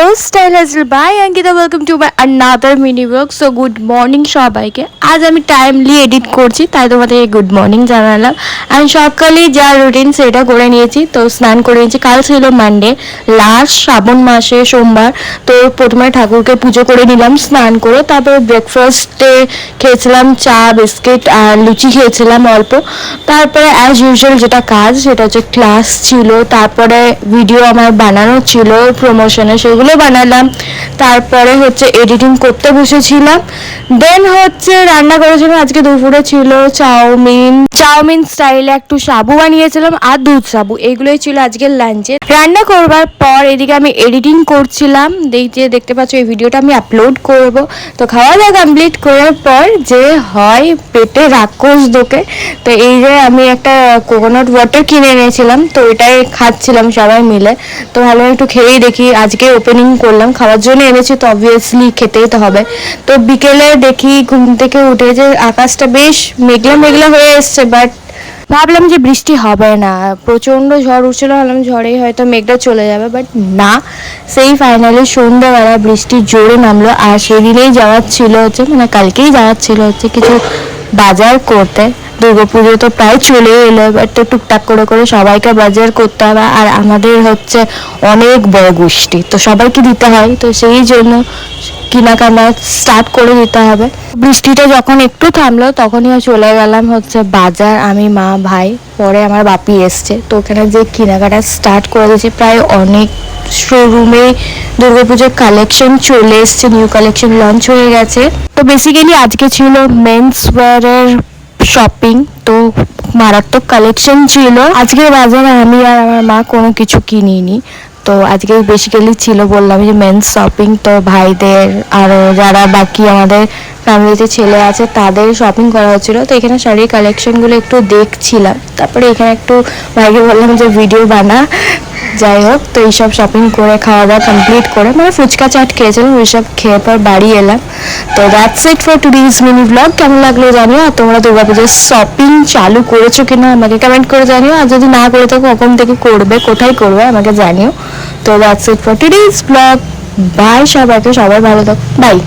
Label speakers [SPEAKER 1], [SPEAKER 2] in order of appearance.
[SPEAKER 1] Hello style Hasil by Ankita, welcome to my another mini blog. So good morning সবাইকে। আজ আমি timely edit করছি, তাই তোমাদের গুড মর্নিং জানালাম। আমি সকালে যা রুটিন সেটা করে নিয়েছি। তো স্নান করে নিয়েছি, কাল ছিল মানডে, লাস্ট শ্রাবণ মাসে সোমবার। তো প্রথমে ঠাকুরকে পুজো করে নিলাম স্নান করে, তারপরে ব্রেকফাস্টে খেয়েছিলাম চা বিস্কিট আর লুচি খেয়েছিলাম অল্প। তারপরে অ্যাজ ইউজুয়াল যেটা কাজ সেটা হচ্ছে ক্লাস ছিল, তারপরে ভিডিও আমার বানানো ছিল প্রমোশনে, সেগুলো বানালাম। তারপরে হচ্ছে এডিটিং করতে বসেছিলাম। দেন হচ্ছে রান্না করেছিলাম, আজকে দুপুরে ছিল চাউমিন স্টাইলে একটু সাবু বানিয়েছিলাম আর দুধ সাবু, এগুলোই ছিল আজকের লাঞ্চে। রান্না করবার পর এদিকে আমি এডিটিং করছিলাম, দেখতে পাচ্ছ এই ভিডিওটা আমি আপলোড করব। তো খাওয়া দাওয়া কমপ্লিট করার পর যে হয় পেটে রাক্ষস ঢোকে, তো এই যে আমি একটা কোকোনাট ওয়াটার কিনে এনেছিলাম, তো এটাই খাচ্ছিলাম সবাই মিলে। তো ভালো একটু খেয়েই দেখি, আজকে ওপেনিং করলাম, খাওয়ার জন্য এনেছি তো অবভিয়াসলি খেতেই তো হবে। তো বিকেলে দেখি ঘুম থেকে উঠে যে আকাশটা বেশ মেঘলা মেঘলা হয়ে এসছে, বাট ভাবলাম যে বৃষ্টি হবে না, প্রচণ্ড ঝড় উঠছিল, ভাবলাম ঝড়েই হয়তো মেঘটা চলে যাবে, বাট না, সেই ফাইনালি সন্ধ্যাবেলা বৃষ্টি জোরে নামলো। আর সেদিনেই যাওয়ার ছিল হচ্ছে, মানে কালকেই যাওয়ার ছিল হচ্ছে কিছু বাজার করতে। দুর্গাপুজো তো প্রায় চলে এলো, এবার তো টুকটাক করে করে সবাইকে বাজার করতে হবে, আর আমাদের হচ্ছে অনেক বড় গোষ্ঠী, তো সবাইকে দিতে হয়, তো সেই জন্য কেনাকাটা স্টার্ট করে দিতে হবে। বৃষ্টিটা যখন একটু থামলো তখনই চলে গেলাম হচ্ছে বাজার, আমি মা ভাই, পরে আমার বাপি এসছে, তো ওখানে যে কেনাকাটা স্টার্ট করে দিয়েছি। প্রায় অনেক শোরুমে দুর্গাপুজোর কালেকশন চলে এসছে, নিউ কালেকশন লঞ্চ হয়ে গেছে। তো বেসিক্যালি আজকে ছিল মেন্স ওয়্যারের শপিং, তো মারাত্মক কালেকশন ছিল আজকের বাজারে। আমি আর আমার মা কোনো কিছু কিনিনি, তো আজকে বেসিক্যালি ছিল বললাম যে মেন্স শপিং। তো ভাইদের আরও যারা বাকি আমাদের ফ্যামিলিতে ছেলে আছে তাদের শপিং করা হচ্ছিলো। তো এখানে শাড়ির কালেকশনগুলো একটু দেখছিলাম, তারপরে এখানে একটু ভাইকে বললাম যে ভিডিও বানা। যাই হোক, তো এইসব শপিং করে খাওয়া দাওয়া কমপ্লিট করে, মানে ফুচকা চাট খেয়েছিলাম, ওইসব খেয়ে পর বাড়ি এলাম। তো that's it for today's mini blog. কেমন লাগলো জানিও, আর তোমরা দুর্গাপুজোর শপিং চালু করেছো কিনা আমাকে কমেন্ট করে জানিও, আর যদি না করে থাকো কখন থেকে করবে, কোথায় করবে আমাকে জানিও। তো that's it for today's blog. Bye সবাইকে, সবাই ভালো থাকো, বাই।